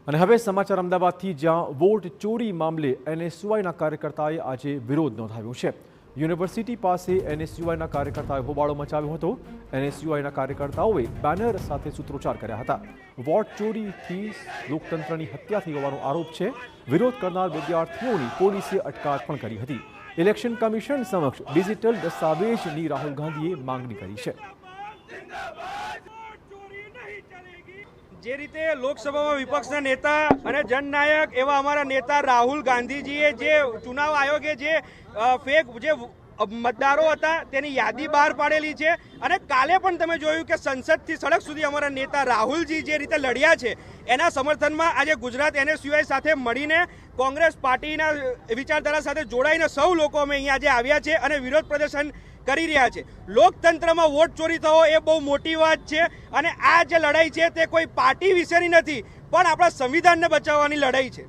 અને હવે સમાચાર અમદાવાદથી, જ્યાં વોટ ચોરી મામલે એનએસયુઆઈના કાર્યકર્તાએ આજે વિરોધ નોંધાવ્યો છે। યુનિવર્સિટી પાસે એનએસયુઆઈના કાર્યકર્તાએ હોબાળો મચાવ્યો હતો। એનએસયુઆઈના કાર્યકર્તાઓએ બેનર સાથે સૂત્રોચ્ચાર કર્યા હતા। વોટ ચોરીથી લોકતંત્રની હત્યા થઈ હોવાનો આરોપ છે। વિરોધ કરનાર વિદ્યાર્થીઓની પોલીસે અટકાયત પણ કરી હતી। ઇલેક્શન કમિશન સમક્ષ ડિજિટલ દસ્તાવેજની રાહુલ ગાંધીએ માંગણી કરી છે। જે રીતે લોકસભામાં વિપક્ષના નેતા અને જનનાયક એવા અમારા નેતા રાહુલ ગાંધીજીએ જે ચુનાવ આયોગે જે ફેક જે મતદારો હતા તેની યાદી બહાર પાડેલી છે અને કાલે પણ તમે જોયું કે સંસદથી સડક સુધી અમારા નેતા રાહુલજી જે રીતે લડ્યા છે એના સમર્થનમાં આજે ગુજરાત એનએસયુઆઈ સાથે મળીને કોંગ્રેસ પાર્ટીના વિચારધારા સાથે જોડાઈને સૌ લોકો અમે અહીંયા આજે આવ્યા છે અને વિરોધ પ્રદર્શન કરી રહ્યા છે। લોકતંત્રમાં વોટ ચોરી થવો એ બહુ મોટી વાત છે અને આ જે લડાઈ છે તે કોઈ પાર્ટી વિશેની નથી, પણ આપણા સંવિધાનને બચાવવાની લડાઈ છે।